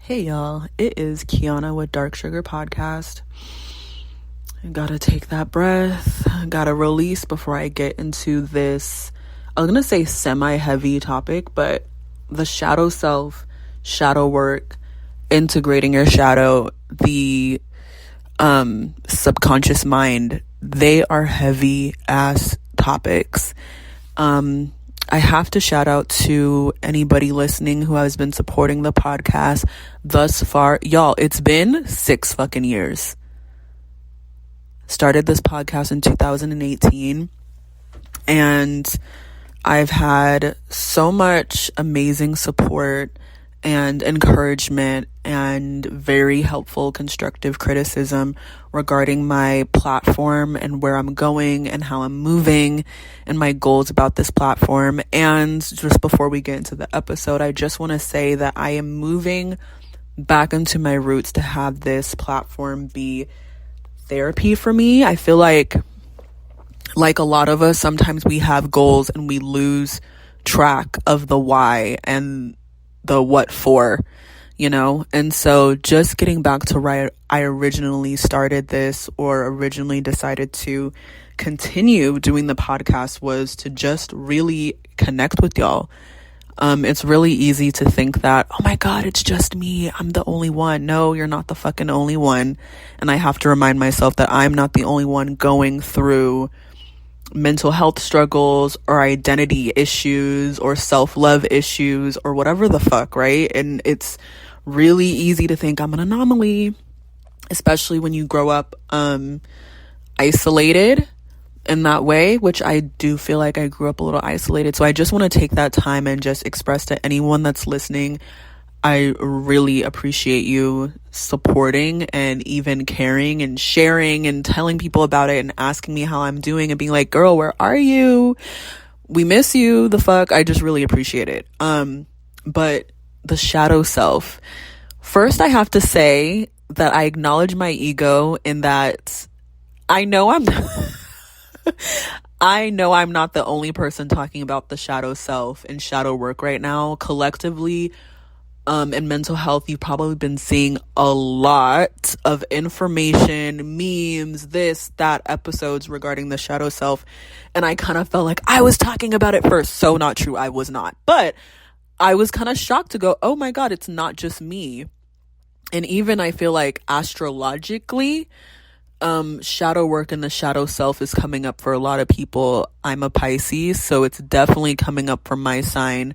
Hey y'all, it is Kiana with Dark Sugar Podcast. I gotta take that breath, gotta release before I get into this, I was gonna say semi-heavy topic, but the shadow self, shadow work, integrating your shadow, the subconscious mind, they are heavy ass topics. I have to shout out to anybody listening who has been supporting the podcast thus far. Y'all, it's been 6 fucking years. Started this podcast in 2018, and I've had so much amazing support and encouragement and very helpful constructive criticism regarding my platform and where I'm going and how I'm moving and my goals about this platform. And just before we get into the episode, I just want to say that I am moving back into my roots to have this platform be therapy for me. I feel like a lot of us, sometimes we have goals and we lose track of the why and the what for, and so just getting back to where I originally started this or originally decided to continue doing the podcast was to just really connect with y'all. It's really easy to think that, oh my God, it's just me, I'm the only one. No, you're not the fucking only one. And I have to remind myself that I'm not the only one going through mental health struggles or identity issues or self-love issues or whatever the fuck, right? And it's really easy to think I'm an anomaly, especially when you grow up isolated in that way, which I do feel like I grew up a little isolated. So I just want to take that time and just express to anyone that's listening, I really appreciate you supporting and even caring and sharing and telling people about it and asking me how I'm doing and being like, girl, where are you? We miss you, the fuck. I just really appreciate it. But the shadow self. First, I have to say that I acknowledge my ego in that I know I'm not the only person talking about the shadow self and shadow work right now. Collectively, in mental health, you've probably been seeing a lot of information, memes, this, that, episodes regarding the shadow self. And I kind of felt like I was talking about it first. So not true. I was not. But I was kind of shocked to go, oh my God, it's not just me. And even I feel like astrologically, shadow work and the shadow self is coming up for a lot of people. I'm a Pisces, so it's definitely coming up for my sign.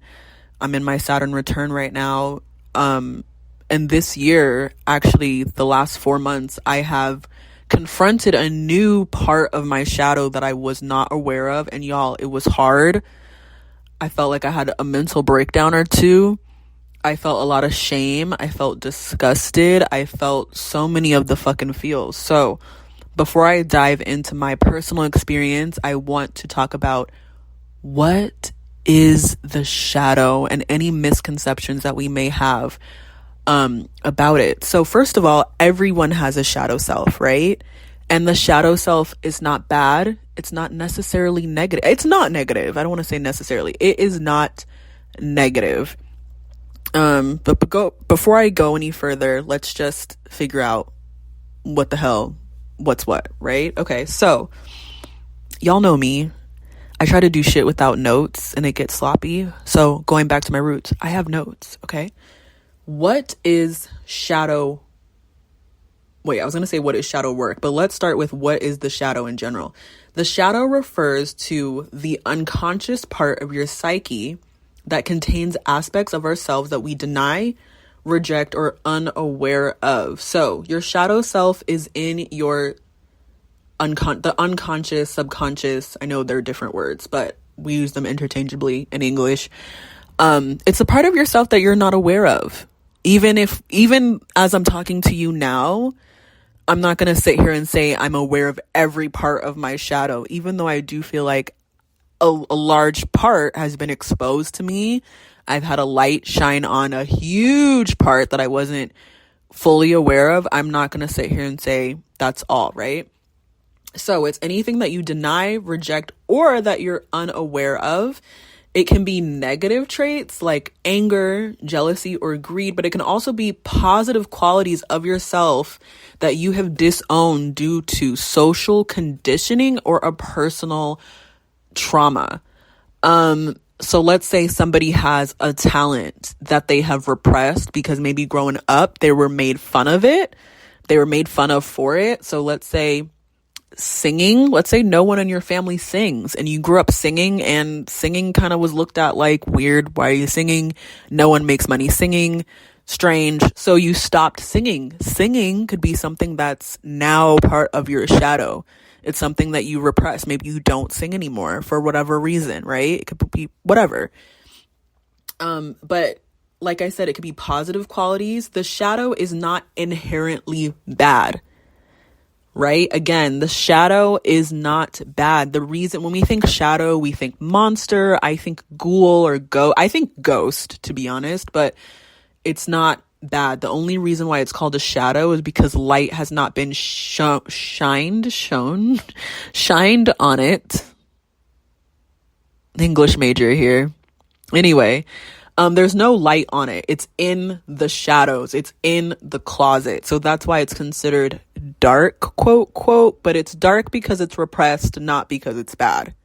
I'm in my Saturn return right now. And this year, actually, the last 4 months, I have confronted a new part of my shadow that I was not aware of. And y'all, it was hard. I felt like I had a mental breakdown or two. I felt a lot of shame. I felt disgusted. I felt so many of the fucking feels. So before I dive into my personal experience, I want to talk about what is the shadow and any misconceptions that we may have about it. So first of all, everyone has a shadow self, right? And the shadow self is not bad. It's not necessarily negative. It's not negative. I don't want to say necessarily. It is not negative. But before I go any further, let's just figure out what the hell, what's what, right? Okay, so y'all know me. I try to do shit without notes and it gets sloppy. So going back to my roots, I have notes, okay? What is shadow? Wait, I was going to say what is shadow work, but let's start with what is the shadow in general. The shadow refers to the unconscious part of your psyche that contains aspects of ourselves that we deny, reject, or unaware of. So your shadow self is in your the unconscious, subconscious. I know they're different words, but we use them interchangeably in English. It's a part of yourself that you're not aware of. Even as I'm talking to you now, I'm not going to sit here and say I'm aware of every part of my shadow, even though I do feel like a large part has been exposed to me. I've had a light shine on a huge part that I wasn't fully aware of. I'm not going to sit here and say that's all, right? So it's anything that you deny, reject, or that you're unaware of. It can be negative traits like anger, jealousy, or greed, but it can also be positive qualities of yourself that you have disowned due to social conditioning or a personal trauma. So let's say somebody has a talent that they have repressed because maybe growing up they were made fun of it. They were made fun of for it. So let's say singing, let's say no one in your family sings and you grew up singing, and singing kind of was looked at like weird. Why are you singing? No one makes money singing. Strange. So you stopped singing. Singing could be something that's now part of your shadow. It's something that you repress. Maybe you don't sing anymore for whatever reason, right? It could be whatever. But like I said, it could be positive qualities. The shadow is not inherently bad, right? Again, the shadow is not bad. The reason when we think shadow, we think monster. I think ghoul or I think ghost, to be honest, but it's not bad. The only reason why it's called a shadow is because light has not been shined on it. English major here. Anyway, there's no light on it. It's in the shadows. It's in the closet. So that's why it's considered dark, quote, quote, but it's dark because it's repressed, not because it's bad.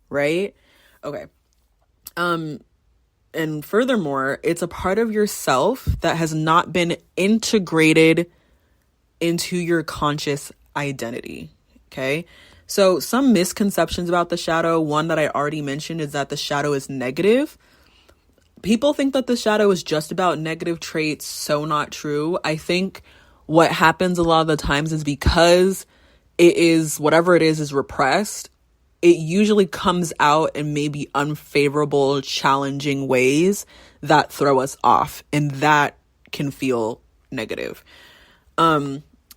Right? Okay. And furthermore, it's a part of yourself that has not been integrated into your conscious identity. Okay. So some misconceptions about the shadow. One that I already mentioned is that the shadow is negative. People think that the shadow is just about negative traits. So not true. I think what happens a lot of the times is because it is, whatever it is repressed, it usually comes out in maybe unfavorable, challenging ways that throw us off, and that can feel negative.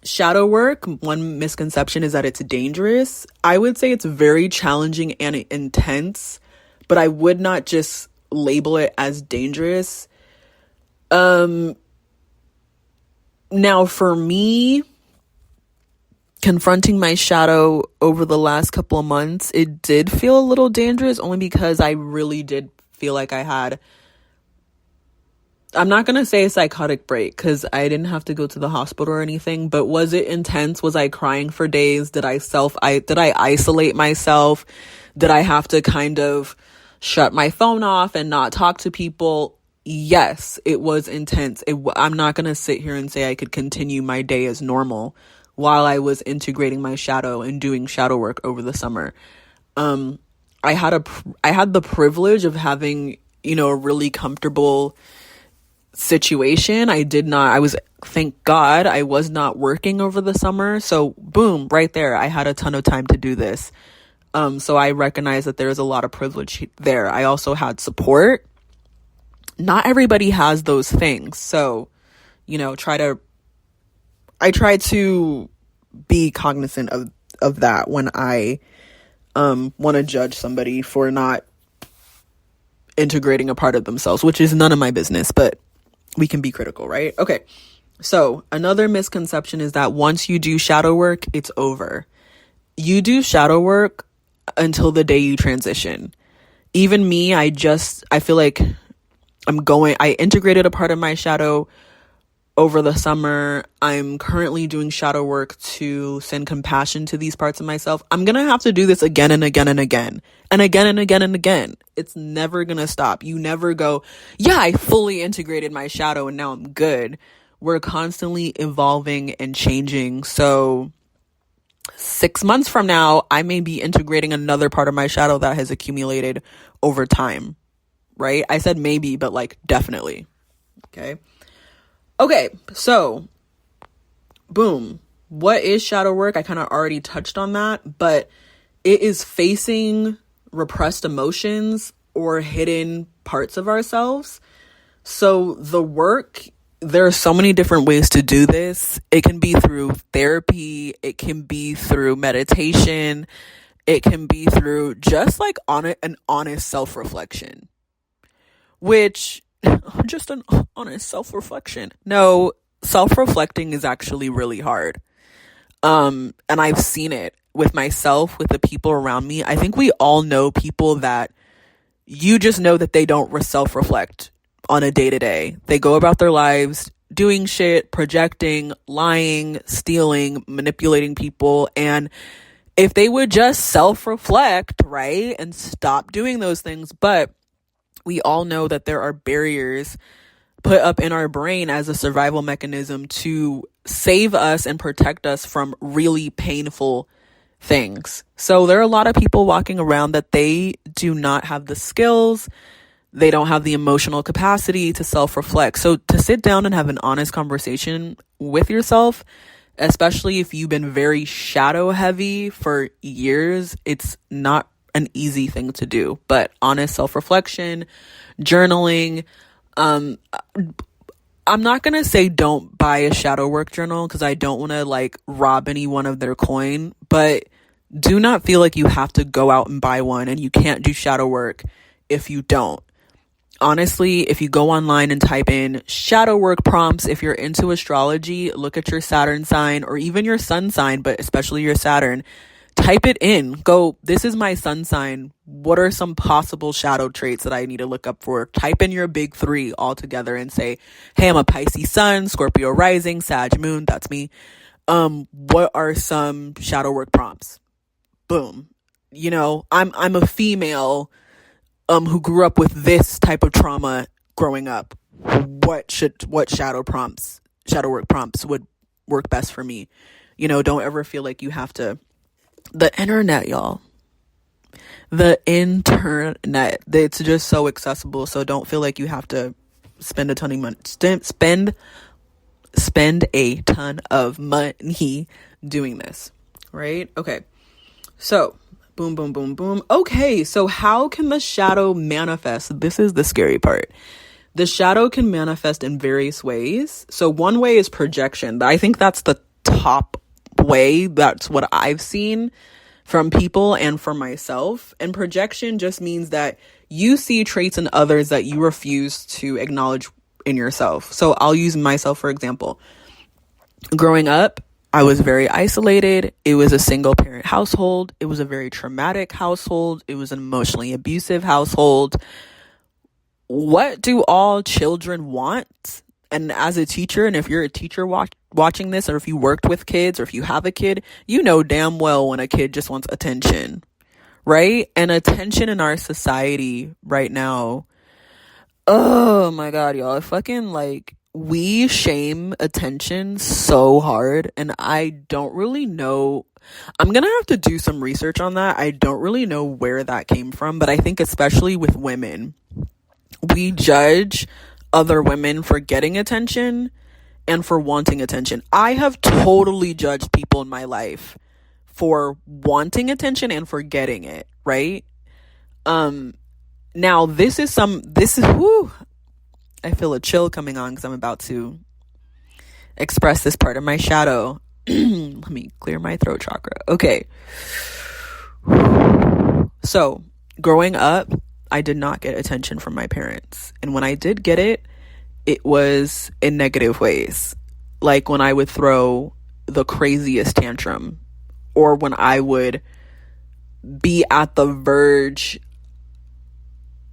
Shadow work, one misconception is that it's dangerous. I would say it's very challenging and intense, but I would not just label it as dangerous. Now for me, confronting my shadow over the last couple of months, it did feel a little dangerous, only because I really did feel like I had, I'm not going to say a psychotic break because I didn't have to go to the hospital or anything, but was it intense? Was I crying for days? Did I isolate myself? Did I have to kind of shut my phone off and not talk to people? Yes, it was intense. I'm not going to sit here and say I could continue my day as normal while I was integrating my shadow and doing shadow work over the summer. I had the privilege of having, a really comfortable situation. Thank God I was not working over the summer. So boom, right there, I had a ton of time to do this. So I recognize that there's a lot of privilege there. I also had support. Not everybody has those things. So, I try to be cognizant of that when I want to judge somebody for not integrating a part of themselves, which is none of my business, but we can be critical, right? Okay. So another misconception is that once you do shadow work, it's over. You do shadow work until the day you transition. Even me, I feel like I integrated a part of my shadow over the summer. I'm currently doing shadow work to send compassion to these parts of myself. I'm going to have to do this again and again and again and again and again and again. It's never going to stop. You never go, yeah, I fully integrated my shadow and now I'm good. We're constantly evolving and changing. So 6 months from now, I may be integrating another part of my shadow that has accumulated over time, right? I said maybe, but definitely. Okay, so boom. What is shadow work? I kind of already touched on that, but it is facing repressed emotions or hidden parts of ourselves. So the work, there are so many different ways to do this. It can be through therapy. It can be through meditation. It can be through just an honest self-reflection, which just an honest self-reflection. No, self-reflecting is actually really hard. And I've seen it with myself, with the people around me. I think we all know people that You just know that they don't self-reflect on a day-to-day. They go about their lives doing shit, projecting, lying, stealing, manipulating people. And if they would just self-reflect, right, and stop doing those things. But we all know that there are barriers put up in our brain as a survival mechanism to save us and protect us from really painful things. So there are a lot of people walking around that they do not have the skills, they don't have the emotional capacity to self-reflect. So to sit down and have an honest conversation with yourself, especially if you've been very shadow heavy for years, it's not an easy thing to do. But honest self-reflection, journaling, I'm not going to say don't buy a shadow work journal because I don't want to like rob anyone of their coin, but do not feel like you have to go out and buy one and you can't do shadow work if you don't. Honestly, if you go online and type in shadow work prompts, if you're into astrology, look at your Saturn sign or even your sun sign, but especially your Saturn. Type it in. Go, this is my sun sign. What are some possible shadow traits that I need to look up for? Type in your big three all together and say, hey, I'm a Pisces sun, Scorpio rising, Sag moon. That's me. What are some shadow work prompts? Boom. You know, I'm a female who grew up with this type of trauma growing up. What shadow work prompts would work best for me? You know, don't ever feel like you have to. The internet, y'all. The internet. It's just so accessible. So don't feel like you have to spend a ton of money. Spend a ton of money doing this. Right? Okay. So, boom, boom, boom, boom. Okay. So how can the shadow manifest? This is the scary part. The shadow can manifest in various ways. So one way is projection. I think that's the top way. That's what I've seen from people and for myself. And projection just means that you see traits in others that you refuse to acknowledge in yourself. So I'll use myself for example. Growing up, I was very isolated. It was a single parent household. It was a very traumatic household. It was an emotionally abusive household. What do all children want? And as a teacher, and if you're a teacher watching this, or if you worked with kids, or if you have a kid, you know damn well when a kid just wants attention, right? And attention in our society right now, oh my God, y'all, fucking like, we shame attention so hard, and I don't really know. I'm gonna have to do some research on that. I don't really know where that came from, but I think especially with women, we judge other women for getting attention and for wanting attention. I have totally judged people in my life for wanting attention and for getting it, right? Now this is whoo, I feel a chill coming on because I'm about to express this part of my shadow. Let me clear my throat chakra. Okay. So, growing up, I did not get attention from my parents. And when I did get it, it was in negative ways. Like when I would throw the craziest tantrum, or when I would be at the verge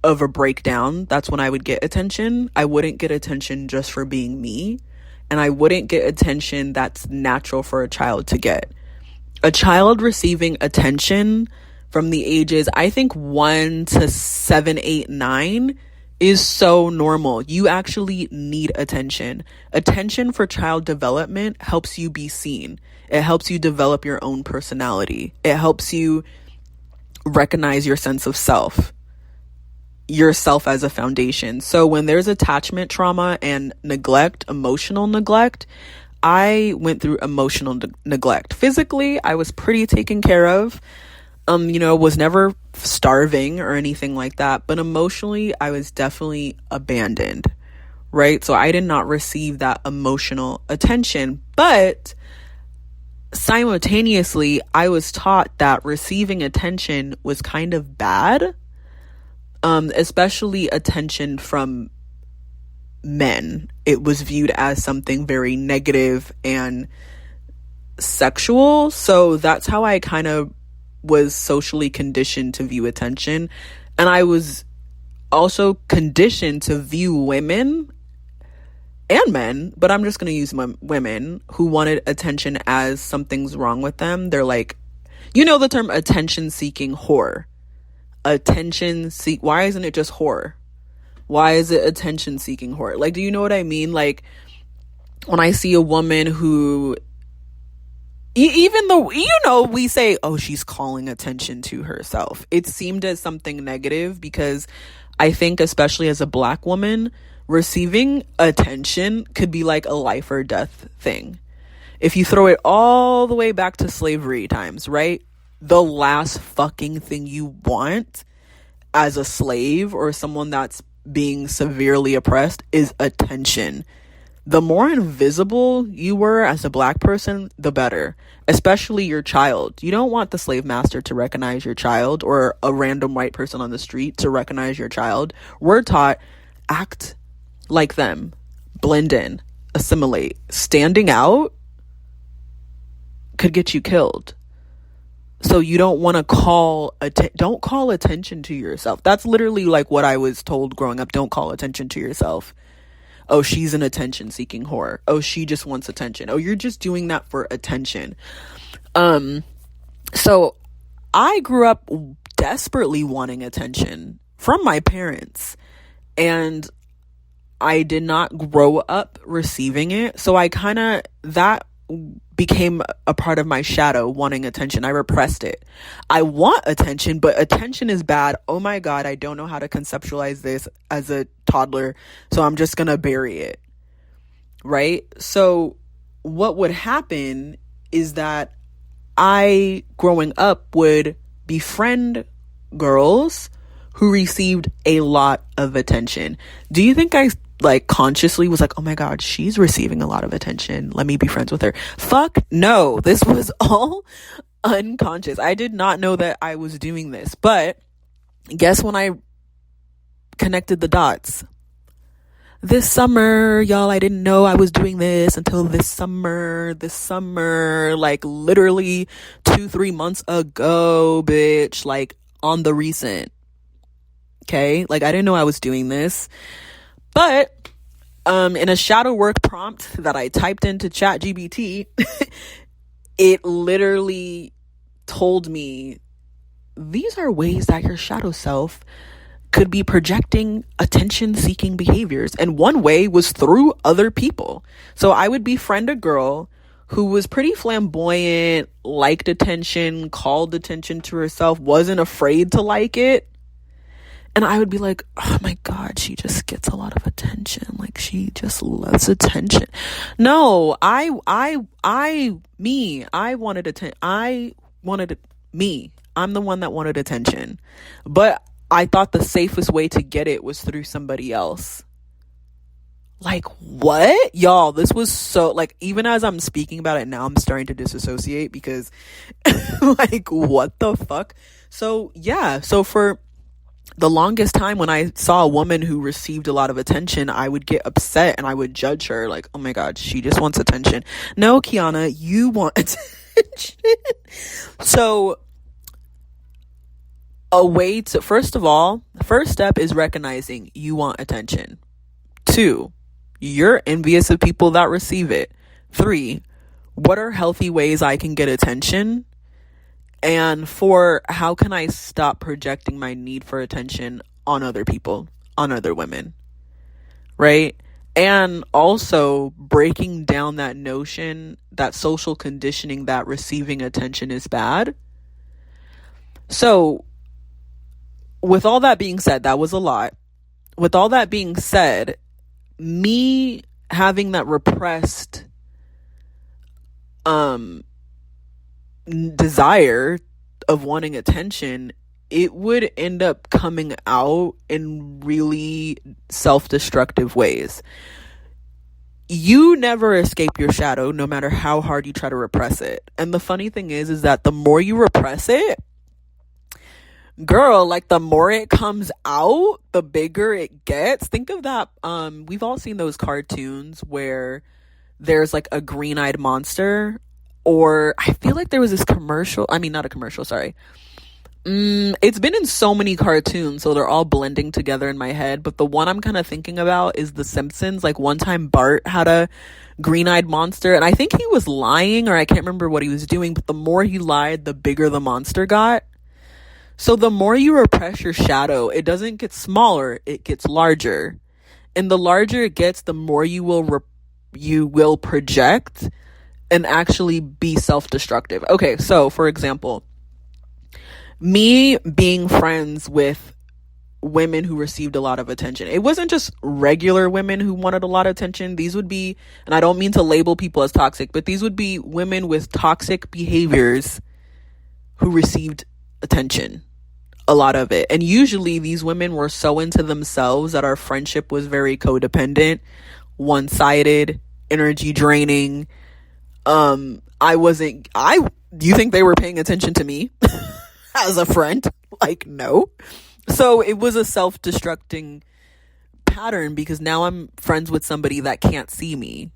of a breakdown, that's when I would get attention. I wouldn't get attention just for being me, and I wouldn't get attention that's natural for a child to get. A child receiving attention from the ages, I think 1 to 7, 8, 9 is so normal. You actually need attention. Attention for child development helps you be seen. It helps you develop your own personality. It helps you recognize your sense of self, yourself as a foundation. So when there's attachment trauma and neglect, emotional neglect, I went through emotional neglect. Physically, I was pretty taken care of. Was never starving or anything like that. But emotionally, I was definitely abandoned, right? So I did not receive that emotional attention. But simultaneously, I was taught that receiving attention was kind of bad, especially attention from men. It was viewed as something very negative and sexual. So that's how I kind of was socially conditioned to view attention. And I was also conditioned to view women and men, but I'm just going to use women who wanted attention as something's wrong with them. They're like, you know, the term attention seeking whore. Why isn't it just whore? Why is it attention seeking whore? Like, do you know what I mean? Like, when I see a woman who, even though, you know, we say, oh, she's calling attention to herself, it seemed as something negative, because I think, especially as a Black woman, receiving attention could be like a life or death thing. If you throw it all the way back to slavery times, right? The last fucking thing you want as a slave or someone that's being severely oppressed is attention. The more invisible you were as a Black person, the better. Especially your child. You don't want the slave master to recognize your child, or a random white person on the street to recognize your child. We're taught, act like them, blend in, assimilate. Standing out could get you killed. So you don't want to don't call attention to yourself. That's literally like what I was told growing up. Don't call attention to yourself. Oh, she's an attention seeking whore. Oh, she just wants attention. Oh, you're just doing that for attention. So I grew up desperately wanting attention from my parents, and I did not grow up receiving it. So that became a part of my shadow, wanting attention. I repressed it. I want attention, but attention is bad. Oh my God, I don't know how to conceptualize this as a toddler, so I'm just gonna bury it. Right? So what would happen is that I, growing up, would befriend girls who received a lot of attention. Do you think I consciously was like, oh my God, she's receiving a lot of attention, let me be friends with her? Fuck no. This was all unconscious. I did not know that I was doing this. But guess when I connected the dots? This summer, y'all, I didn't know I was doing this until this summer, like literally 2-3 months ago, bitch, like on the recent. Okay? Like, I didn't know I was doing this. But in a shadow work prompt that I typed into ChatGPT, it literally told me these are ways that your shadow self could be projecting attention-seeking behaviors. And one way was through other people. So I would befriend a girl who was pretty flamboyant, liked attention, called attention to herself, wasn't afraid to like it. And I would be like, oh my God, she just gets a lot of attention. Like, she just loves attention. No, I wanted attention. Me. I'm the one that wanted attention. But I thought the safest way to get it was through somebody else. Like, what? Y'all, this was so, like, even as I'm speaking about it now, I'm starting to disassociate because, like, what the fuck? So, yeah. So for the longest time, when I saw a woman who received a lot of attention, I would get upset and I would judge her like, oh my God, she just wants attention. No, Kiana, you want attention. So first step is recognizing you want attention. 2, you're envious of people that receive it. 3, what are healthy ways I can get attention? And 4, how can I stop projecting my need for attention on other people, on other women, right? And also breaking down that notion, that social conditioning that receiving attention is bad. So with all that being said, that was a lot. With all that being said, me having that repressed desire of wanting attention, it would end up coming out in really self-destructive ways. You never escape your shadow, no matter how hard you try to repress it. And the funny thing is that the more you repress it, girl, like the more it comes out, the bigger it gets. Think of that. We've all seen those cartoons where there's like a green-eyed monster. Or I feel like there was this commercial, not a commercial, sorry. It's been in so many cartoons, so they're all blending together in my head. But the one I'm kind of thinking about is The Simpsons. Like, one time Bart had a green-eyed monster, and I think he was lying, or I can't remember what he was doing, but the more he lied, the bigger the monster got. So the more you repress your shadow, it doesn't get smaller, it gets larger. And the larger it gets, the more you will project and actually be self-destructive. Okay, so for example, me being friends with women who received a lot of attention. It wasn't just regular women who wanted a lot of attention. These would be, and I don't mean to label people as toxic, but these would be women with toxic behaviors who received attention, a lot of it. And usually these women were so into themselves that our friendship was very codependent, one-sided, energy draining. You think they were paying attention to me as a friend? Like, no. So it was a self-destructing pattern because now I'm friends with somebody that can't see me.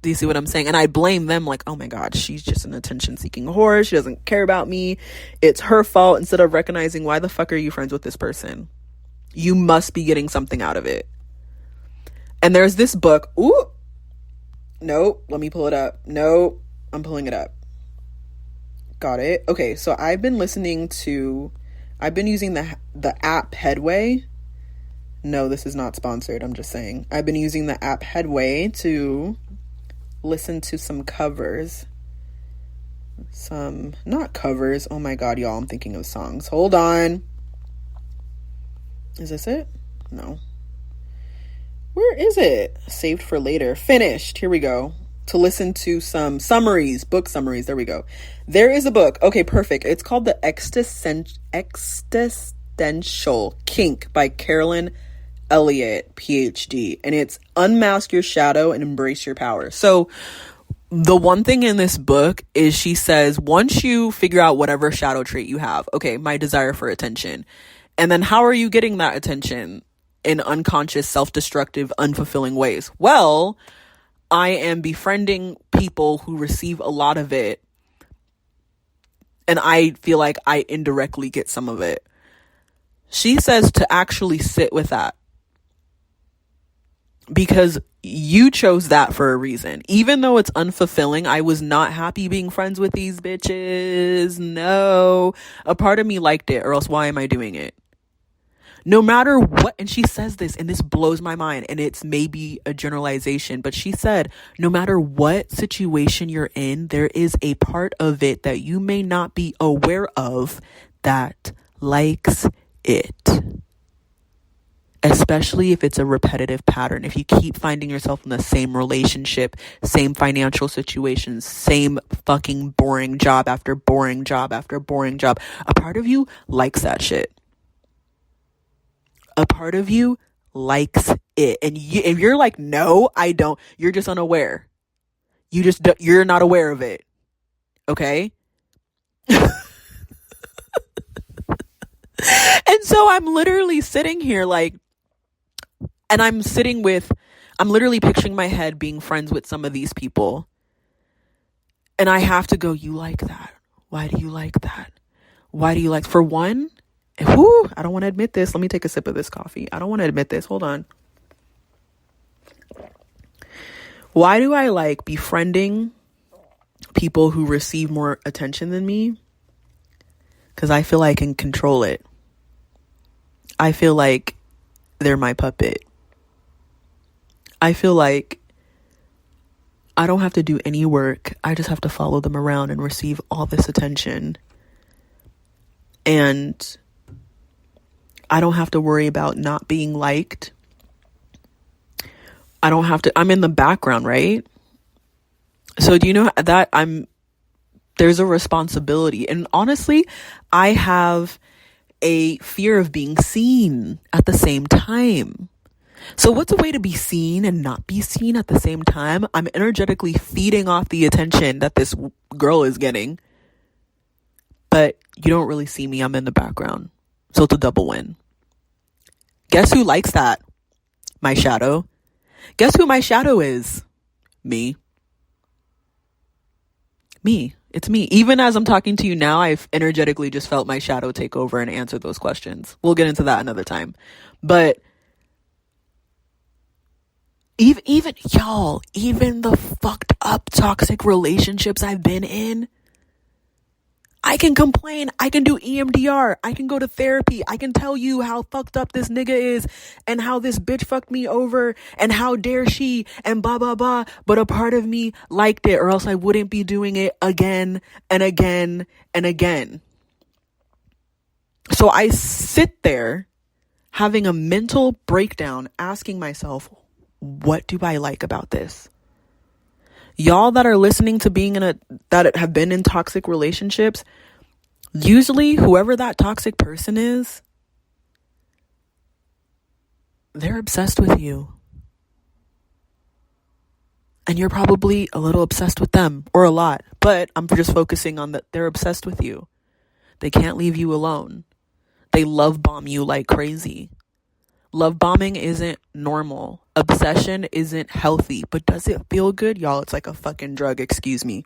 Do you see what I'm saying? And I blame them, like, oh my God, she's just an attention-seeking whore. She doesn't care about me. It's her fault, instead of recognizing, why the fuck are you friends with this person? You must be getting something out of it. And there's this book. Ooh. Nope. Let me pull it up. Nope. I'm pulling it up. Got it. Okay, so I've been using the app Headway. No, this is not sponsored. I'm just saying. I've been using the app Headway to listen to some covers. Not covers. Oh my God, y'all. I'm thinking of songs. Hold on. Is this it? No. Where is it? Saved for later. Finished. Here we go. To listen to some summaries, book summaries. There we go. There is a book. Okay, perfect. It's called The Existential Kink by Carolyn Elliott, PhD. And it's Unmask Your Shadow and Embrace Your Power. So the one thing in this book is, she says, once you figure out whatever shadow trait you have, okay, my desire for attention, and then how are you getting that attention in unconscious, self-destructive, unfulfilling ways? Well, I am befriending people who receive a lot of it, and I feel like I indirectly get some of it. She says to actually sit with that, because you chose that for a reason. Even though it's unfulfilling, I was not happy being friends with these bitches. No, a part of me liked it, or else why am I doing it? No matter what, and she says this, and this blows my mind, and it's maybe a generalization, but she said, no matter what situation you're in, there is a part of it that you may not be aware of that likes it. Especially if it's a repetitive pattern. If you keep finding yourself in the same relationship, same financial situations, same fucking boring job after boring job after boring job, a part of you likes that shit. A part of you likes it. And if you're like, no, I don't, you're just unaware. You're not aware of it. Okay? And so I'm literally sitting here like, and I'm literally picturing my head being friends with some of these people. And I have to go, you like that? Why do you like that? Why do you like, for one, I don't want to admit this. Let me take a sip of this coffee. I don't want to admit this. Hold on. Why do I like befriending people who receive more attention than me? Because I feel I can control it. I feel like they're my puppet. I feel like I don't have to do any work. I just have to follow them around and receive all this attention. And I don't have to worry about not being liked. I'm in the background, right? So do you know that there's a responsibility. And honestly, I have a fear of being seen at the same time. So what's a way to be seen and not be seen at the same time? I'm energetically feeding off the attention that this girl is getting. But you don't really see me. I'm in the background. So it's a double win. Guess who likes that? My shadow. Guess who my shadow is? Me. Me. It's me. Even as I'm talking to you now, I've energetically just felt my shadow take over and answer those questions. We'll get into that another time. But even y'all, even the fucked up toxic relationships I've been in, I can complain. I can do EMDR. I can go to therapy. I can tell you how fucked up this nigga is and how this bitch fucked me over and how dare she and blah, blah, blah. But a part of me liked it, or else I wouldn't be doing it again and again and again. So I sit there having a mental breakdown, asking myself, what do I like about this? Y'all that are listening to that have been in toxic relationships, usually whoever that toxic person is, they're obsessed with you. And you're probably a little obsessed with them, or a lot, but I'm just focusing on that they're obsessed with you. They can't leave you alone. They love bomb you like crazy. Love bombing isn't normal. Obsession isn't healthy. But does it feel good? Y'all, it's like a fucking drug, excuse me.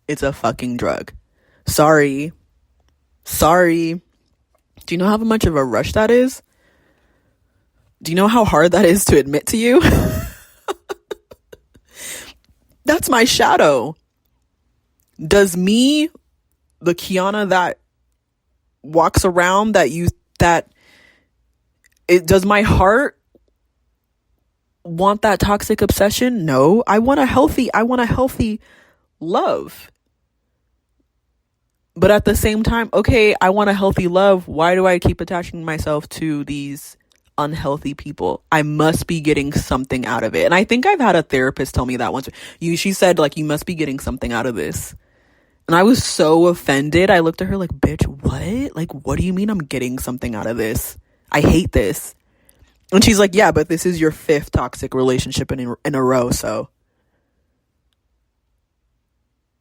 It's a fucking drug. Sorry. Do you know how much of a rush that is? Do you know how hard that is to admit to you? That's my shadow. Does me, the Kiana that walks around does my heart want that toxic obsession? No, I want a healthy love. But at the same time, okay, I want a healthy love. Why do I keep attaching myself to these unhealthy people? I must be getting something out of it. And I think I've had a therapist tell me that once. She said, like, you must be getting something out of this. And I was so offended. I looked at her like, bitch, what? Like, what do you mean I'm getting something out of this? I hate this. And she's like, yeah, but this is your 5th toxic relationship in a row, so.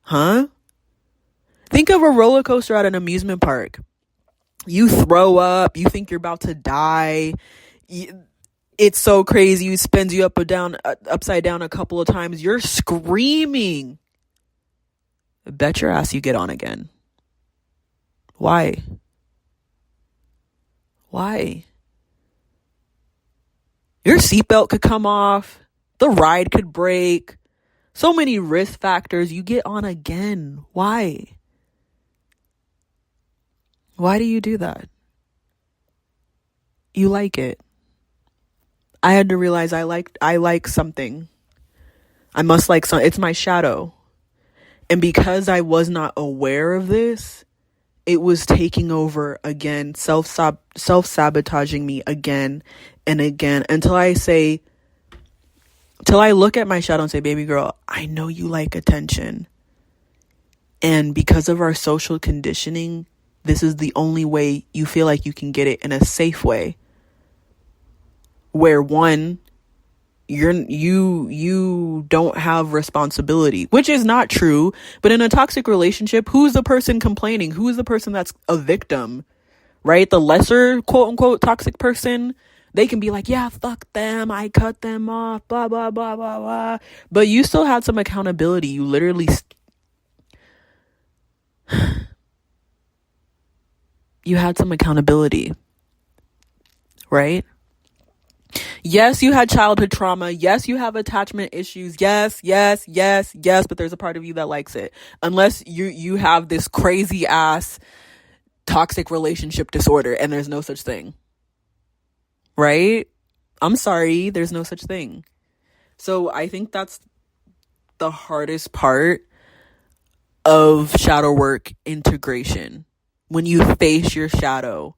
Huh? Think of a roller coaster at an amusement park. You throw up. You think you're about to die. It's so crazy. It spins you upside down a couple of times. You're screaming. Bet your ass you get on again. Why? Your seatbelt could come off. The ride could break. So many risk factors. You get on again. Why? Why do you do that? You like it. I had to realize I like something. I must like something. It's my shadow. And because I was not aware of this, it was taking over again, self-sabotaging me again and again until I look at my shadow and say, baby girl, I know you like attention. And because of our social conditioning, this is the only way you feel like you can get it in a safe way. Where one, you don't have responsibility, which is not true. But in a toxic relationship, who's the person complaining? Who is the person that's a victim, right? The lesser quote unquote toxic person, they can be like, yeah, fuck them. I cut them off, blah, blah, blah, blah, blah. But you still had some accountability. You literally, you had some accountability, right? Yes, you had childhood trauma. Yes, you have attachment issues. Yes. But there's a part of you that likes it. Unless you have this crazy ass toxic relationship disorder and there's no such thing. Right? I'm sorry. There's no such thing. So I think that's the hardest part of shadow work integration. When you face your shadow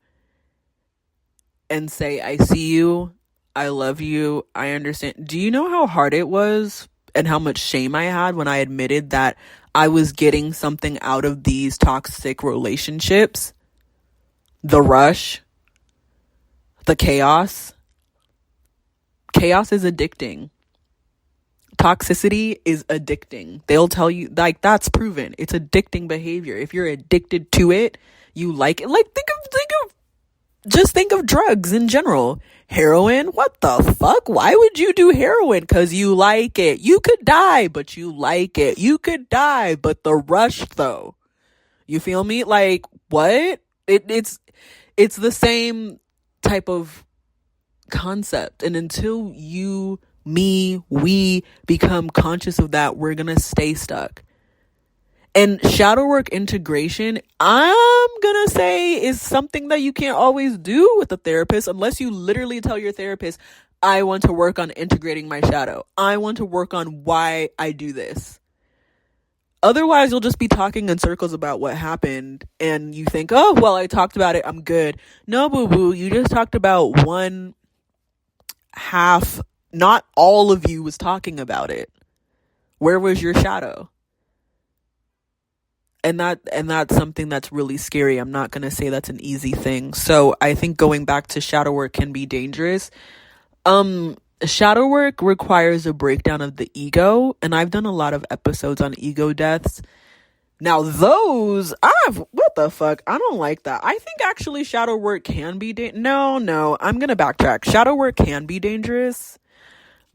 and say, I see you. I love you. I understand. Do you know how hard it was and how much shame I had when I admitted that I was getting something out of these toxic relationships? The rush, the chaos. Chaos is addicting. Toxicity is addicting. They'll tell you, like, that's proven. It's addicting behavior. If you're addicted to it, you like it. Like, think of Just think of drugs in general. Heroin, what the fuck? Why would you do heroin? Because you like it. You could die, but you like it. You could die, but the rush though. You feel me? Like, what? It's the same type of concept. And until you, me, we become conscious of that, we're gonna stay stuck. And shadow work integration, I'm gonna say, is something that you can't always do with a therapist unless you literally tell your therapist, I want to work on integrating my shadow. I want to work on why I do this. Otherwise, you'll just be talking in circles about what happened and you think, oh, well, I talked about it, I'm good. No, boo-boo, you just talked about one half. Not all of you was talking about it. Where was your shadow? And that's something that's really scary. I'm not going to say that's an easy thing. So I think going back to shadow work can be dangerous. Shadow work requires a breakdown of the ego, and I've done a lot of episodes on ego deaths. Now those, what the fuck? I don't like that. I think actually shadow work can be no, I'm going to backtrack. Shadow work can be dangerous,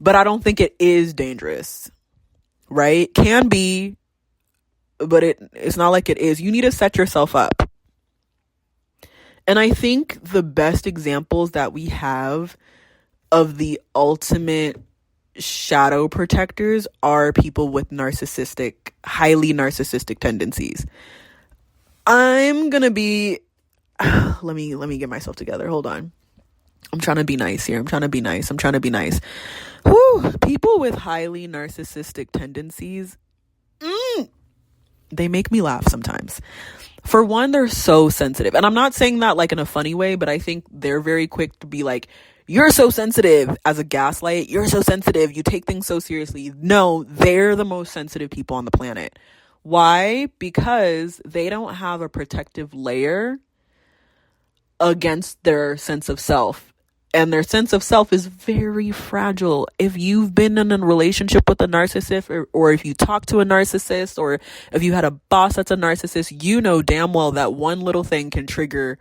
but I don't think it is dangerous. Right? Can be, but it's not like it is. You need to set yourself up. And I think the best examples that we have of the ultimate shadow protectors are people with highly narcissistic tendencies. I'm gonna be, let me get myself together. Hold on. I'm trying to be nice here. I'm trying to be nice. Whew. People with highly narcissistic tendencies, they make me laugh sometimes. For one, they're so sensitive. And I'm not saying that like in a funny way, but I think they're very quick to be like, you're so sensitive, as a gaslight. You're so sensitive. You take things so seriously. No, they're the most sensitive people on the planet. Why? Because they don't have a protective layer against their sense of self. And their sense of self is very fragile. If you've been in a relationship with a narcissist, or if you talk to a narcissist, or if you had a boss that's a narcissist, you know damn well that one little thing can trigger,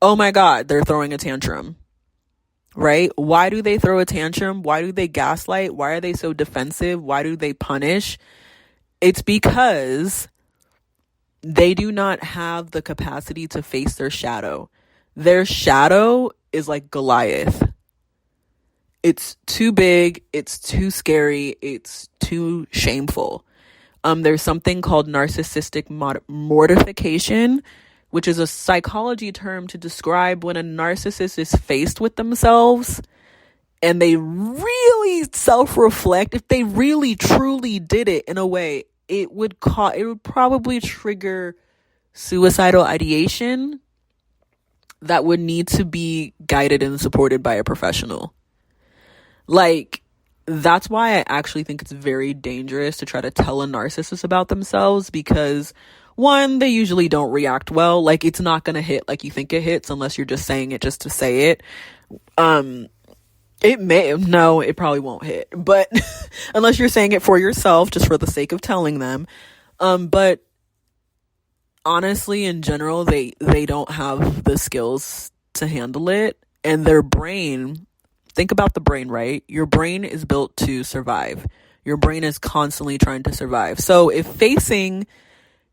oh my God, they're throwing a tantrum. Right? Why do they throw a tantrum? Why do they gaslight? Why are they so defensive? Why do they punish? It's because they do not have the capacity to face their shadow. Their shadow is like Goliath. It's too big. It's too scary. It's too shameful. There's something called narcissistic mortification, which is a psychology term to describe when a narcissist is faced with themselves and they really self-reflect. If they really truly did it in a way, it would probably trigger suicidal ideation that would need to be guided and supported by a professional. Like, that's why I actually think it's very dangerous to try to tell a narcissist about themselves, because one, they usually don't react well. Like, it's not going to hit like you think it hits unless you're just saying it just to say it. It probably won't hit, but unless you're saying it for yourself, just for the sake of telling them. But honestly, in general, they don't have the skills to handle it. And their brain, think about the brain, right? Your brain is built to survive. Your brain is constantly trying to survive. So if facing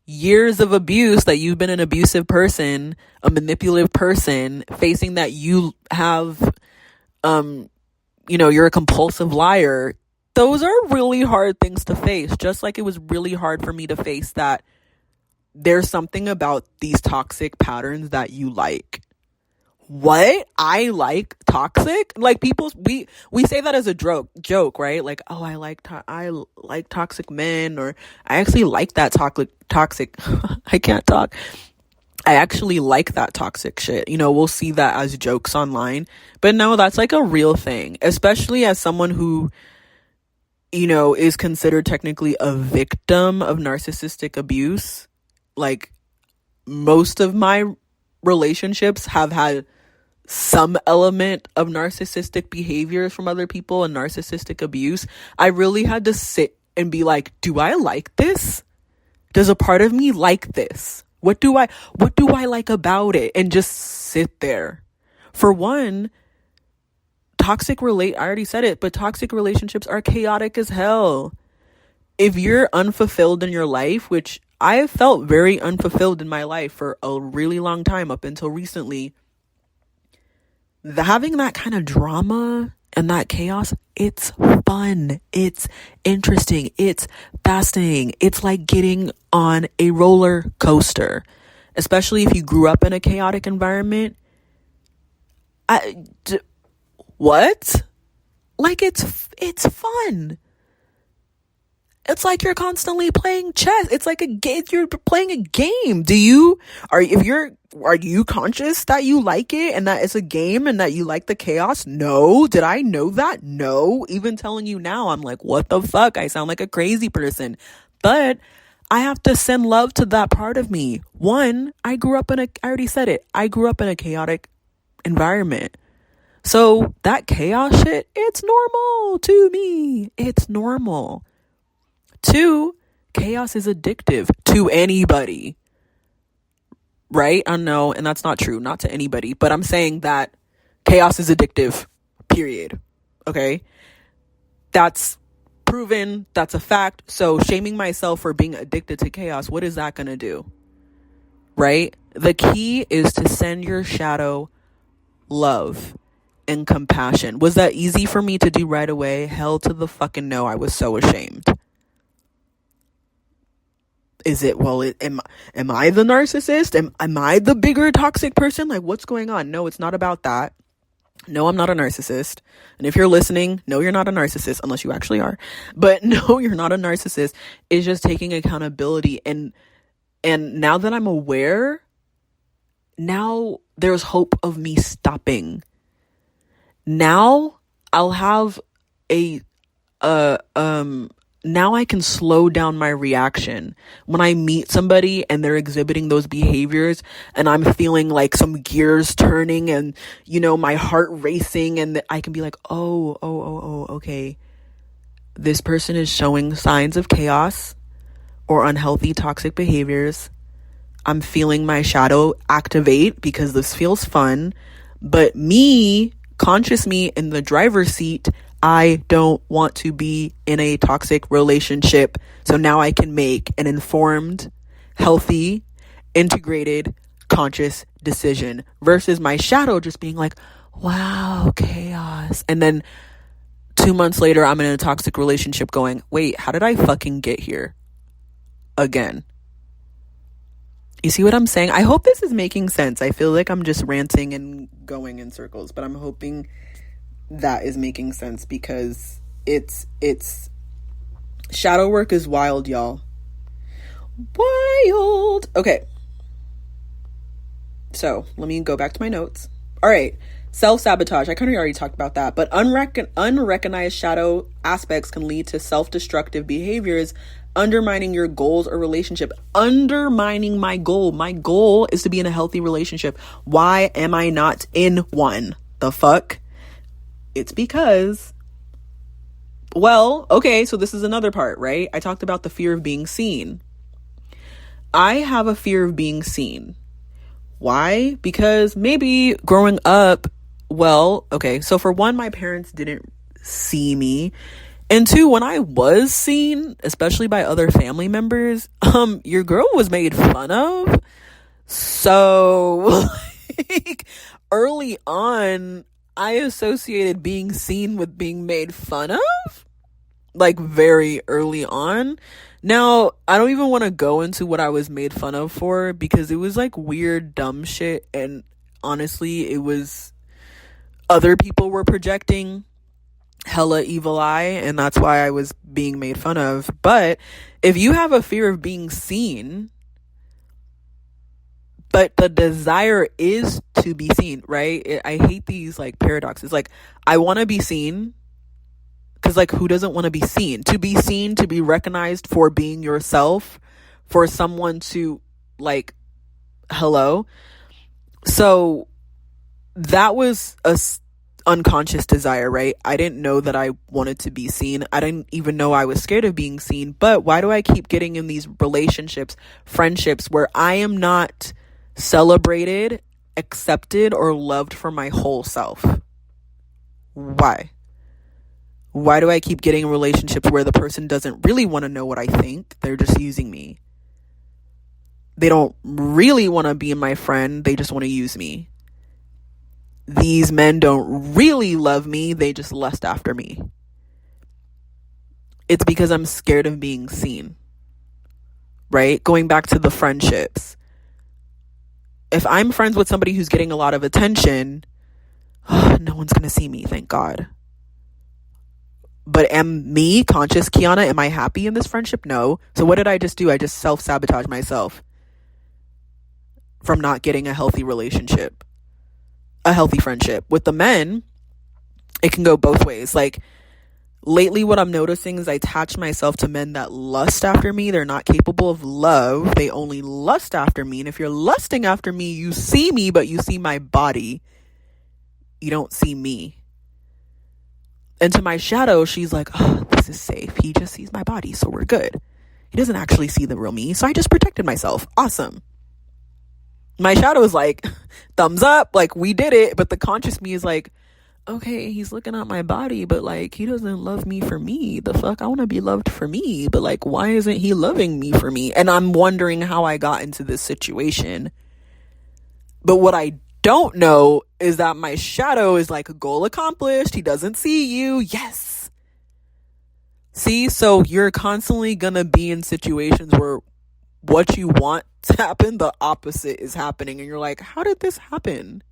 years of abuse, that you've been an abusive person, a manipulative person, facing that you have, you're a compulsive liar, those are really hard things to face. Just like it was really hard for me to face that there's something about these toxic patterns that you like. What? I like toxic? Like, we say that as a joke, right? Like, oh, I like toxic men, or I actually like that toxic I can't talk. I actually like that toxic shit. We'll see that as jokes online. But no, that's like a real thing, especially as someone who, is considered technically a victim of narcissistic abuse. Like, most of my relationships have had some element of narcissistic behaviors from other people and narcissistic abuse. I really had to sit and be like, do I like this? Does a part of me like this? What do I like about it? And just sit there. For one, I already said it, but toxic relationships are chaotic as hell. If you're unfulfilled in your life, which I have felt very unfulfilled in my life for a really long time up until recently, having that kind of drama and that chaos, it's fun, it's interesting, it's fascinating. It's like getting on a roller coaster, especially if you grew up in a chaotic environment. What? Like, it's fun. It's like you're constantly playing chess. It's like you're playing a game. Are you conscious that you like it and that it's a game and that you like the chaos? No. Did I know that? No. Even telling you now, I'm like, what the fuck? I sound like a crazy person. But I have to send love to that part of me. One, I already said it. I grew up in a chaotic environment. So that chaos shit, it's normal to me. It's normal. Two, chaos is addictive to anybody, right? I know, and that's not true, not to anybody, but I'm saying that chaos is addictive, period. Okay? That's proven, that's a fact. So shaming myself for being addicted to chaos, what is that gonna do? Right? The key is to send your shadow love and compassion. Was that easy for me to do right away? Hell to the fucking no. I was so ashamed. Is it, am I the narcissist? Am I the bigger toxic person? Like, what's going on? No, it's not about that. No, I'm not a narcissist. And if you're listening, no, you're not a narcissist, unless you actually are. But no, you're not a narcissist. It's just taking accountability. And now that I'm aware, now there's hope of me stopping. Now I'll have now I can slow down my reaction when I meet somebody and they're exhibiting those behaviors and I'm feeling like some gears turning and, my heart racing, and I can be like, oh, okay. This person is showing signs of chaos or unhealthy toxic behaviors. I'm feeling my shadow activate because this feels fun, but conscious me in the driver's seat, I don't want to be in a toxic relationship. So now I can make an informed, healthy, integrated, conscious decision versus my shadow just being like, wow, chaos. And then 2 months later, I'm in a toxic relationship going, wait, how did I fucking get here again? You see what I'm saying? I hope this is making sense. I feel like I'm just ranting and going in circles, but I'm hoping that is making sense because it's shadow work is wild, y'all. Wild. Okay. So let me go back to my notes. All right. Self-sabotage. I kind of already talked about that, but unrecognized shadow aspects can lead to self-destructive behaviors, undermining your goals or relationship. Undermining my goal. My goal is to be in a healthy relationship. Why am I not in one? The fuck? It's because, okay, so this is another part, right? I talked about the fear of being seen. I have a fear of being seen. Why? Because maybe growing up, okay, so for one, my parents didn't see me. And two, when I was seen, especially by other family members, your girl was made fun of. So, early on, I associated being seen with being made fun of, very early on. Now, I don't even want to go into what I was made fun of for because it was weird, dumb shit. And honestly, it was other people were projecting hella evil eye, and that's why I was being made fun of. But if you have a fear of being seen, but the desire is to be seen, right? I hate these paradoxes. I want to be seen because who doesn't want to be seen? To be seen, to be recognized for being yourself, for someone to hello. So that was a unconscious desire, right? I didn't know that I wanted to be seen. I didn't even know I was scared of being seen. But why do I keep getting in these relationships, friendships where I am not celebrated accepted or loved for my whole self. Why? Why do I keep getting in relationships where the person doesn't really want to know what I think? They're just using me. They don't really want to be my friend. They just want to use me. These men don't really love me. They just lust after me. It's because I'm scared of being seen. Right? Going back to the friendships. If I'm friends with somebody who's getting a lot of attention, no one's going to see me, thank God. But am me, conscious Kiana, am I happy in this friendship? No. So what did I just do? I just self-sabotage myself from not getting a healthy relationship, a healthy friendship. With the men, it can go both ways. Like, lately what I'm noticing is I attach myself to men that lust after me. They're not capable of love. They only lust after me. And if you're lusting after me, you see me, but you see my body. You don't see me. And to my shadow, she's like, oh, this is safe. He just sees my body, so we're good. He doesn't actually see the real me, so I just protected myself. Awesome. My shadow is like, thumbs up, like, we did it. But the conscious me is like, okay, he's looking at my body, but like, he doesn't love me for me. The fuck? I want to be loved for me. But like, why isn't he loving me for me? And I'm wondering how I got into this situation. But what I don't know is that my shadow is like, goal accomplished. He doesn't see you. Yes. See, so you're constantly gonna be in situations where what you want to happen, the opposite is happening. And you're like, how did this happen?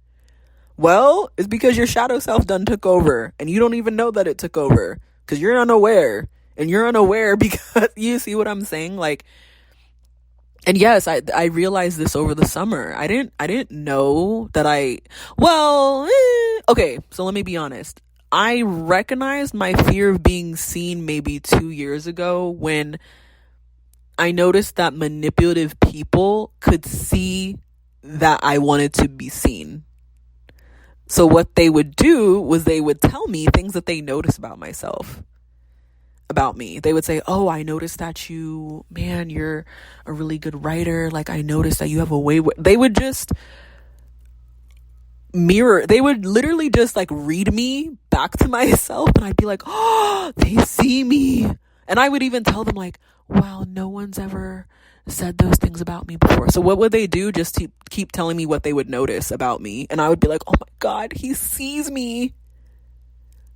Well, it's because your shadow self done took over, and you don't even know that it took over because you're unaware. And you're unaware because, you see what I'm saying? Like, and yes, I realized this over the summer. I didn't know that okay, so let me be honest. I recognized my fear of being seen maybe 2 years ago when I noticed that manipulative people could see that I wanted to be seen. So what they would do was they would tell me things that they noticed about myself. About me. They would say, oh, I noticed that you're a really good writer. Like, I noticed that you have a way. They would just they would literally just like read me back to myself, and I'd be like, oh, they see me. And I would even tell them like, wow, no one's ever said those things about me before. So what would they do? Just keep telling me what they would notice about me. And I would be like, oh my God, he sees me.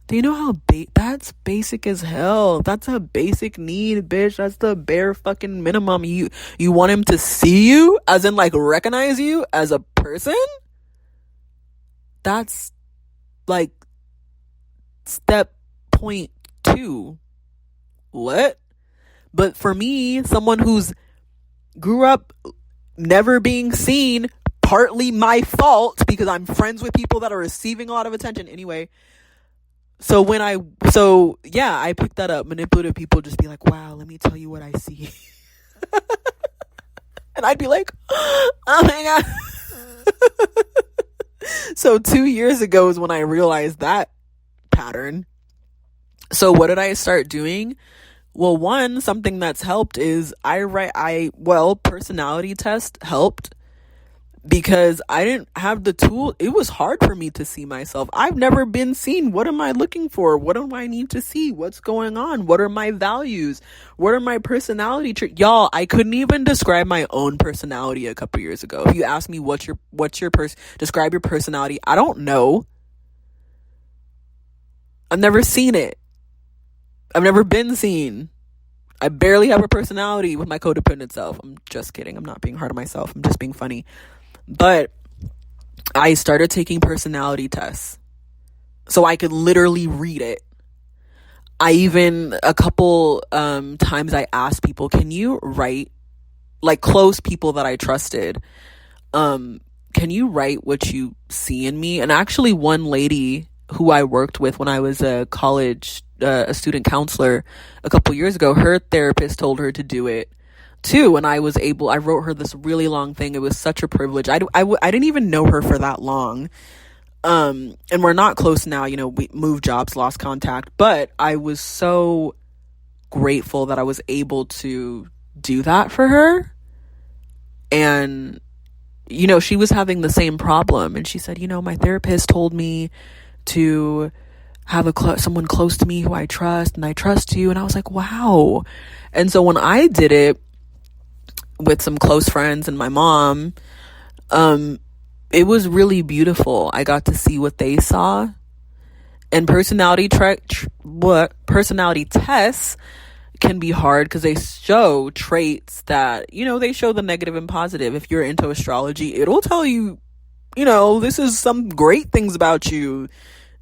Do you know how that's basic as hell? That's a basic need, bitch. That's the bare fucking minimum. You want him to see you, as in like recognize you as a person? That's like step point 2. What? But for me, someone who's grew up never being seen, partly my fault because I'm friends with people that are receiving a lot of attention anyway. So I picked that up. Manipulative people just be like, wow, let me tell you what I see. And I'd be like, oh my God. So 2 years ago is when I realized that pattern. So what did I start doing? Well, one, something that's helped is personality test helped. Because I didn't have the tool. It was hard for me to see myself. I've never been seen. What am I looking for? What do I need to see? What's going on? What are my values? What are my personality traits? Y'all, I couldn't even describe my own personality a couple years ago. If you ask me describe your personality, I don't know. I've never seen it. I've never been seen. I barely have a personality with my codependent self. I'm just kidding. I'm not being hard on myself. I'm just being funny. But I started taking personality tests so I could literally read it. I even, a couple times I asked people, can you write, like close people that I trusted, can you write what you see in me? And actually one lady who I worked with when I was a student counselor a couple years ago, her therapist told her to do it too, and I wrote her this really long thing. It was such a privilege. I didn't even know her for that long, and we're not close now. We moved jobs, lost contact, but I was so grateful that I was able to do that for her. And she was having the same problem, and she said, my therapist told me to have someone close to me who I trust, and I trust you. And I was like, wow. And so when I did it with some close friends and my mom, it was really beautiful. I got to see what they saw. And personality tests can be hard because they show traits that, they show the negative and positive. If you're into astrology, it'll tell you, this is some great things about you.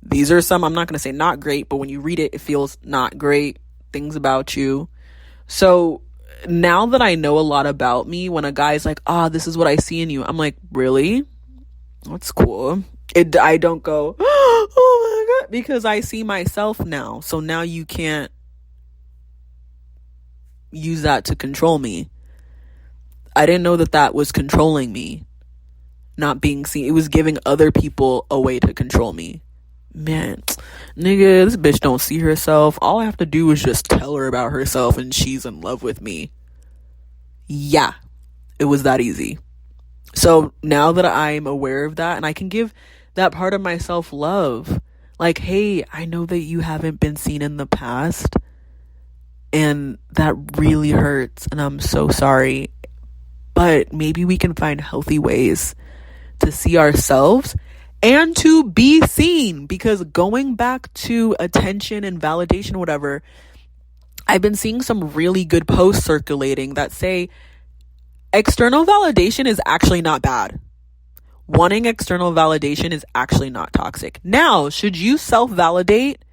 These are some, I'm not going to say not great, but when you read it, it feels not great things about you. So now that I know a lot about me, when a guy's like, this is what I see in you, I'm like, really? That's cool. I don't go, oh my God, because I see myself now. So now you can't use that to control me. I didn't know that was controlling me, not being seen. It was giving other people a way to control me. Man, nigga, this bitch don't see herself. All I have to do is just tell her about herself and she's in love with me. Yeah, it was that easy. So now that I'm aware of that, and I can give that part of myself love, like, hey, I know that you haven't been seen in the past, and that really hurts, and I'm so sorry, but maybe we can find healthy ways to see ourselves and to be seen. Because going back to attention and validation, whatever, I've been seeing some really good posts circulating that say external validation is actually not bad. Wanting external validation is actually not toxic. Now, should you self-validate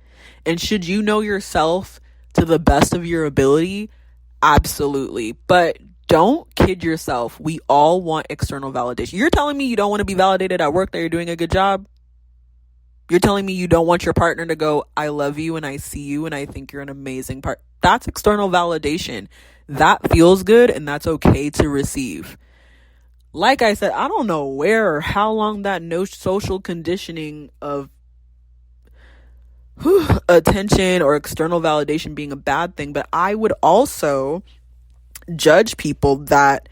and should you know yourself to the best of your ability? Absolutely. But don't kid yourself. We all want external validation. You're telling me you don't want to be validated at work that you're doing a good job? You're telling me you don't want your partner to go, I love you and I see you and I think you're an amazing partner. That's external validation. That feels good and that's okay to receive. Like I said, I don't know where or how long that social conditioning of attention or external validation being a bad thing, but I would also judge people that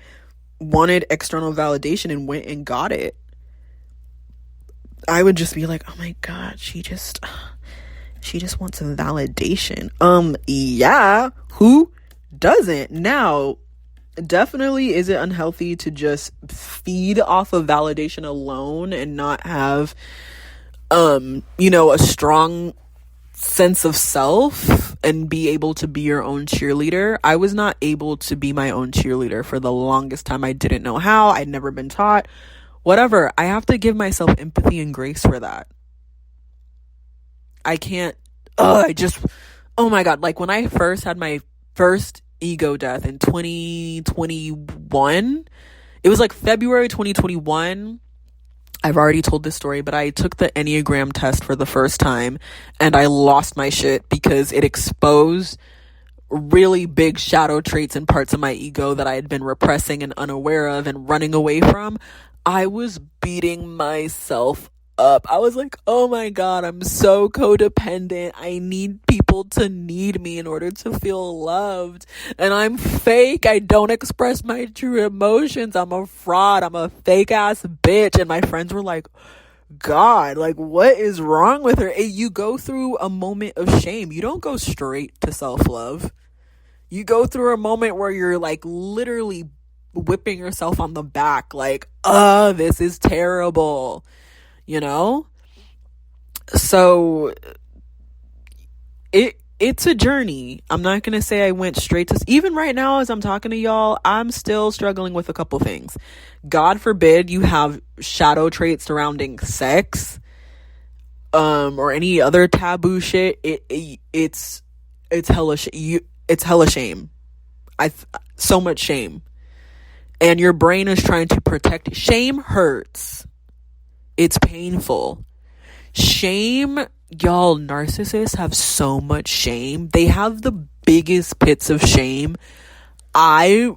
wanted external validation and went and got it. I would just be like, oh my God, she just wants some validation. Yeah, who doesn't? Now, definitely is it unhealthy to just feed off of validation alone and not have a strong sense of self and be able to be your own cheerleader. I was not able to be my own cheerleader for the longest time. I didn't know how. I'd never been taught. Whatever. I have to give myself empathy and grace for that. I can't, oh my God. Like when I first had my first ego death in 2021, it was like February 2021. I've already told this story, but I took the Enneagram test for the first time and I lost my shit because it exposed really big shadow traits and parts of my ego that I had been repressing and unaware of and running away from. I was beating myself up. I was like, oh my God, I'm so codependent. I need people to need me in order to feel loved. And I'm fake. I don't express my true emotions. I'm a fraud. I'm a fake ass bitch. And my friends were like, God, like, what is wrong with her? You go through a moment of shame. You don't go straight to self-love. You go through a moment where you're like literally whipping yourself on the back. Like, this is terrible. So it's a journey. I'm not going to say I went straight to, even right now as I'm talking to y'all, I'm still struggling with a couple things. God forbid you have shadow traits surrounding sex, or any other taboo shit. It's hella shame. So much shame. And your brain is trying to protect. Shame hurts. It's painful. Shame, y'all, narcissists have so much shame. They have the biggest pits of shame. I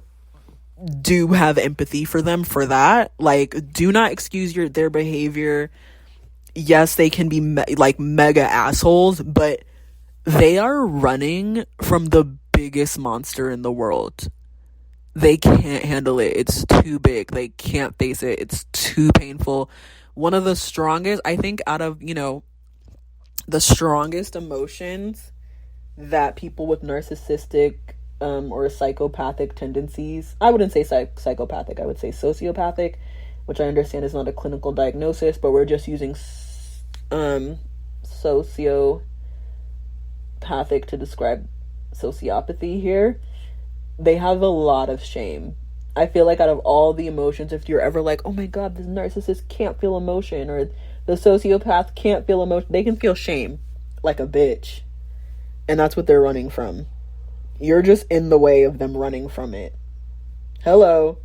do have empathy for them for that. Like, do not excuse their behavior. Yes, they can be mega assholes, but they are running from the biggest monster in the world. they can't handle it. It's too big. They can't face it. It's too painful. One of the strongest, I think, out of, the strongest emotions that people with narcissistic or psychopathic tendencies, I wouldn't say psychopathic, I would say sociopathic, which I understand is not a clinical diagnosis, but we're just using sociopathic to describe sociopathy here. They have a lot of shame. I feel like out of all the emotions, if you're ever like, oh my god, this narcissist can't feel emotion, or the sociopath can't feel emotion, they can feel shame like a bitch. And that's what they're running from. You're just in the way of them running from it. Hello.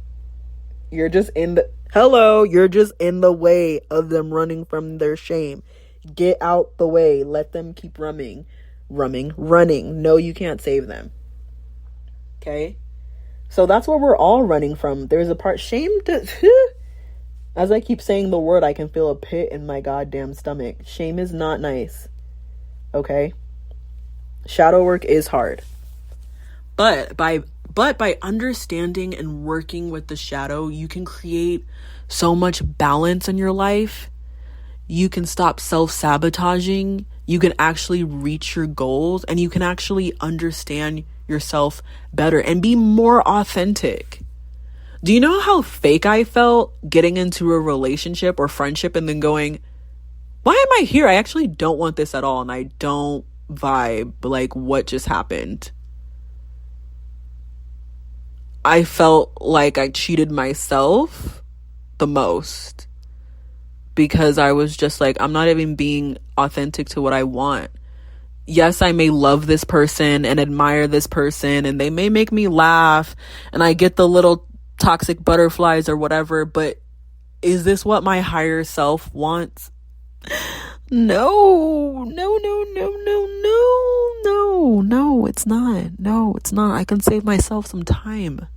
You're just in the way of them running from their shame. Get out the way. Let them keep running. No, you can't save them. Okay? So that's what we're all running from. There's a part, shame as I keep saying the word, I can feel a pit in my goddamn stomach. Shame is not nice. Okay? Shadow work is hard. But by understanding and working with the shadow, you can create so much balance in your life. You can stop self-sabotaging. You can actually reach your goals, and you can actually understand yourself better and be more authentic. Do you know how fake I felt getting into a relationship or friendship and then going, why am I here? I actually don't want this at all, and I don't vibe. Like, what just happened? I felt like I cheated myself the most, because I was just like, I'm not even being authentic to what I want. Yes, I may love this person and admire this person, and they may make me laugh, and I get the little toxic butterflies or whatever, but is this what my higher self wants? No, it's not. No, it's not. I can save myself some time.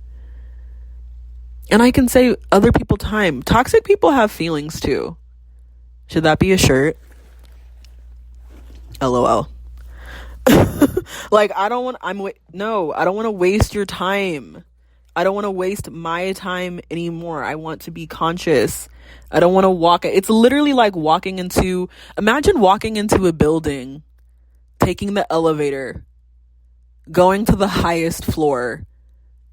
And I can save other people time. Toxic people have feelings too. Should that be a shirt? LOL. Like, I don't want to waste your time. I don't want to waste my time anymore. I want to be conscious. I don't want to walk. It's literally like imagine walking into a building, taking the elevator, going to the highest floor,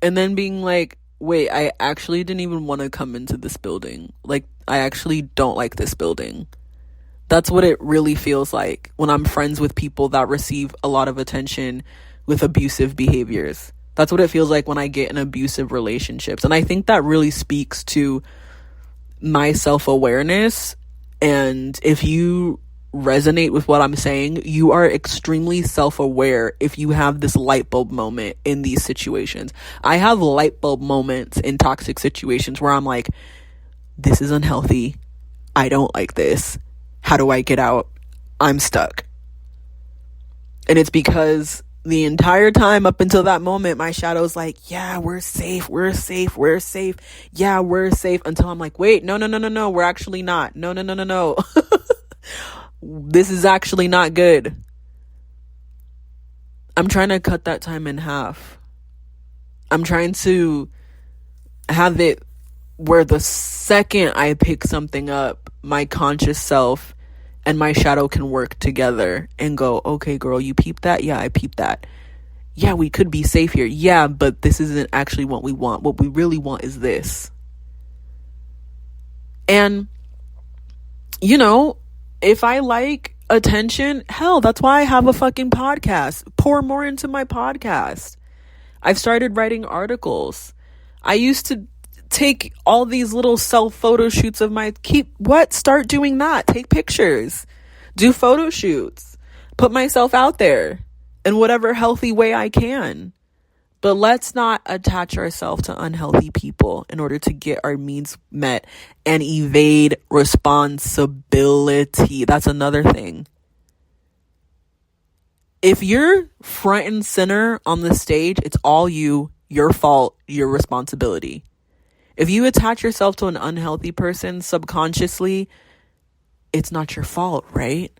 and then being like, wait, I actually didn't even want to come into this building. Like, I actually don't like this building. That's what it really feels like when I'm friends with people that receive a lot of attention with abusive behaviors. That's what it feels like when I get in abusive relationships. And I think that really speaks to my self-awareness. And if you resonate with what I'm saying, you are extremely self-aware if you have this light bulb moment in these situations. I have light bulb moments in toxic situations where I'm like, this is unhealthy. I don't like this. How do I get out? I'm stuck. And it's because the entire time up until that moment, my shadow's like, yeah, we're safe. Yeah, we're safe. Until I'm like, wait, no. We're actually not. No. This is actually not good. I'm trying to cut that time in half. I'm trying to have it where the second I pick something up, my conscious self and my shadow can work together and go, okay, girl, you peeped that? Yeah, I peeped that. Yeah, we could be safe here. Yeah, but this isn't actually what we want. What we really want is this. And, if I like attention, hell, that's why I have a fucking podcast. Pour more into my podcast. I've started writing articles. I used to take all these little self photo shoots of start doing that. Take pictures, do photo shoots, put myself out there in whatever healthy way I can. But let's not attach ourselves to unhealthy people in order to get our needs met and evade responsibility. That's another thing. If you're front and center on the stage, it's all you, your fault, your responsibility. If you attach yourself to an unhealthy person subconsciously, it's not your fault, right?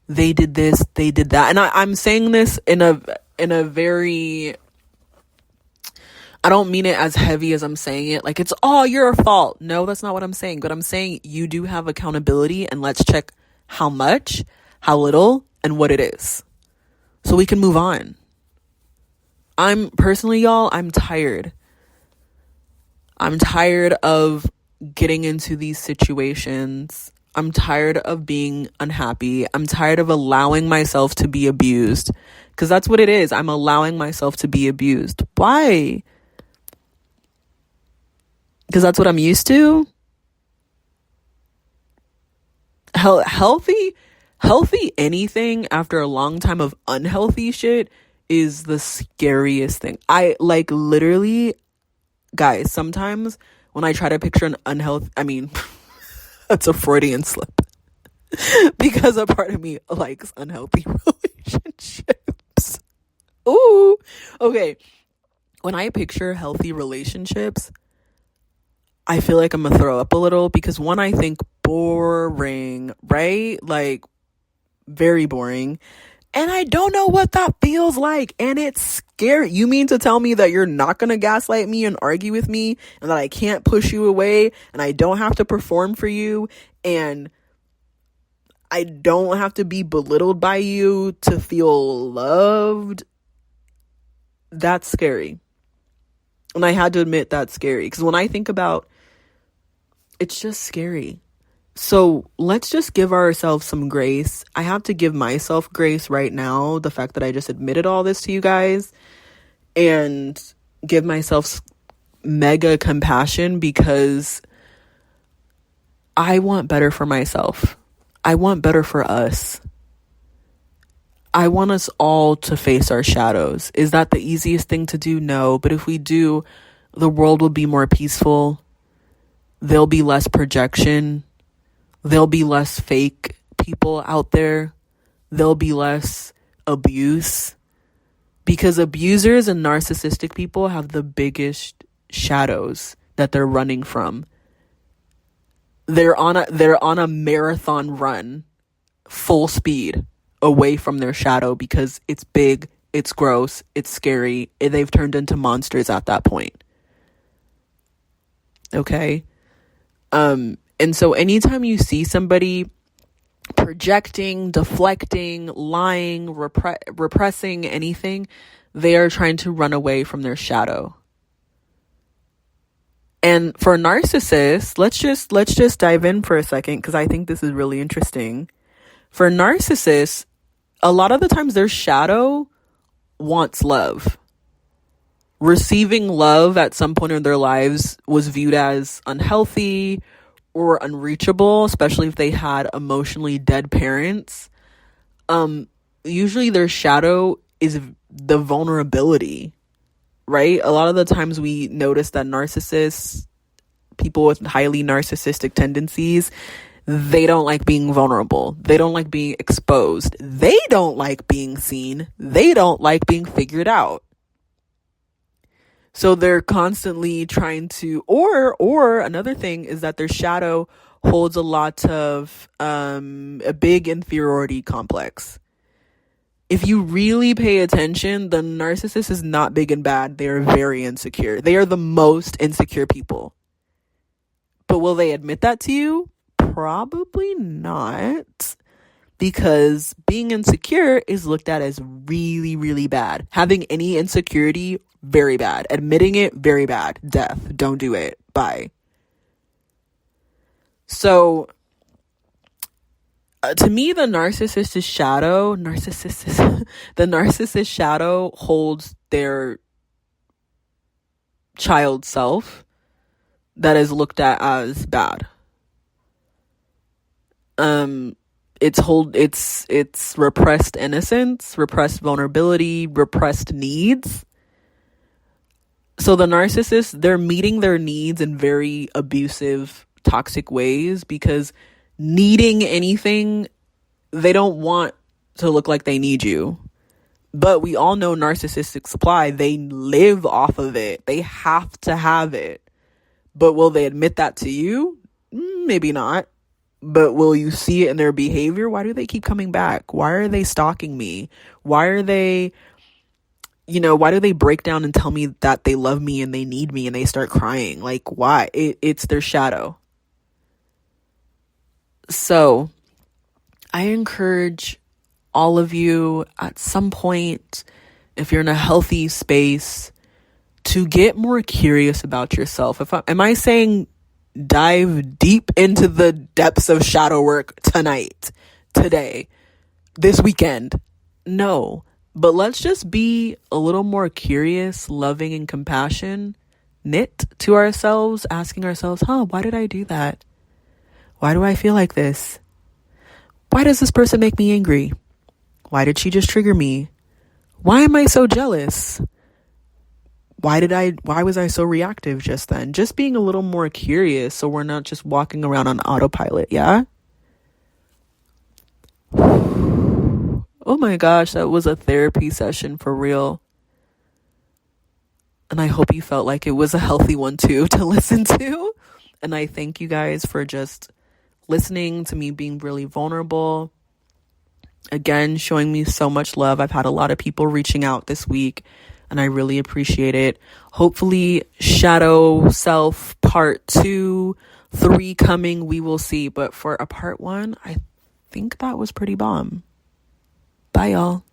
They did this, they did that. And I'm saying this in a very, I don't mean it as heavy as I'm saying it, like it's all your fault. No, that's not what I'm saying. But I'm saying you do have accountability, and let's check how much, how little, and what it is, so we can move on. I'm personally, y'all, I'm tired. I'm tired of getting into these situations. I'm tired of being unhappy. I'm tired of allowing myself to be abused. Because that's what it is. I'm allowing myself to be abused. Why? Because that's what I'm used to. Healthy anything after a long time of unhealthy shit is the scariest thing. I like literally, guys, sometimes when I try to picture an unhealthy, I mean, that's a Freudian slip because a part of me likes unhealthy relationships. Ooh, okay. When I picture healthy relationships, I feel like I'm gonna throw up a little because one, I think boring, right? Like very boring. And I don't know what that feels like. And it's scary. You mean to tell me that you're not going to gaslight me and argue with me, and that I can't push you away, and I don't have to perform for you, and I don't have to be belittled by you to feel loved? That's scary. And I had to admit that's scary. Because when I think about, it's just scary. So let's just give ourselves some grace. I have to give myself grace right now. The fact that I just admitted all this to you guys, and give myself mega compassion, because I want better for myself. I want better for us. I want us all to face our shadows. Is that the easiest thing to do? No. But if we do, the world will be more peaceful. There'll be less projection. There'll be less fake people out there. There'll be less abuse. Because abusers and narcissistic people have the biggest shadows that they're running from. They're on a marathon run, full speed, away from their shadow, because it's big, it's gross, it's scary, and they've turned into monsters at that point. Okay? And so anytime you see somebody projecting, deflecting, lying, repressing anything, they are trying to run away from their shadow. And for narcissists, let's just dive in for a second, because I think this is really interesting. For narcissists, a lot of the times their shadow wants love. Receiving love at some point in their lives was viewed as unhealthy or unreachable, especially if they had emotionally dead parents. Usually their shadow is the vulnerability, right? A lot of the times we notice that narcissists, people with highly narcissistic tendencies, they don't like being vulnerable. They don't like being exposed. They don't like being seen. They don't like being figured out. So they're constantly trying to, or another thing is that their shadow holds a lot of a big inferiority complex. If you really pay attention, the narcissist is not big and bad. They are very insecure. They are the most insecure people. But will they admit that to you? Probably not. Because being insecure is looked at as really, really bad. Having any insecurity, very bad. Admitting it, very bad. Death. Don't do it. Bye. So, to me, the narcissist shadow holds their child self that is looked at as bad. It's repressed innocence, repressed vulnerability, repressed needs. So the narcissist, they're meeting their needs in very abusive, toxic ways, because needing anything, they don't want to look like they need you. But we all know narcissistic supply, they live off of it. They have to have it. But will they admit that to you? Maybe not. But will you see it in their behavior? Why do they keep coming back? Why are they stalking me? Why are they why do they break down and tell me that they love me and they need me and they start crying? Like, why? It's their shadow. So I encourage all of you at some point, if you're in a healthy space, to get more curious about yourself. Am I saying dive deep into the depths of shadow work tonight, today, this weekend? No, but let's just be a little more curious, loving, and compassionate to ourselves, asking ourselves, why did I do that? Why do I feel like this? Why does this person make me angry? Why did she just trigger me? Why am I so jealous? Why was I so reactive just then? Just being a little more curious so we're not just walking around on autopilot, yeah? Oh my gosh, that was a therapy session for real. And I hope you felt like it was a healthy one too to listen to. And I thank you guys for just listening to me being really vulnerable. Again, showing me so much love. I've had a lot of people reaching out this week, and I really appreciate it. Hopefully, Shadow Self Part 2, 3 coming, we will see. But for a Part 1, I think that was pretty bomb. Bye, y'all.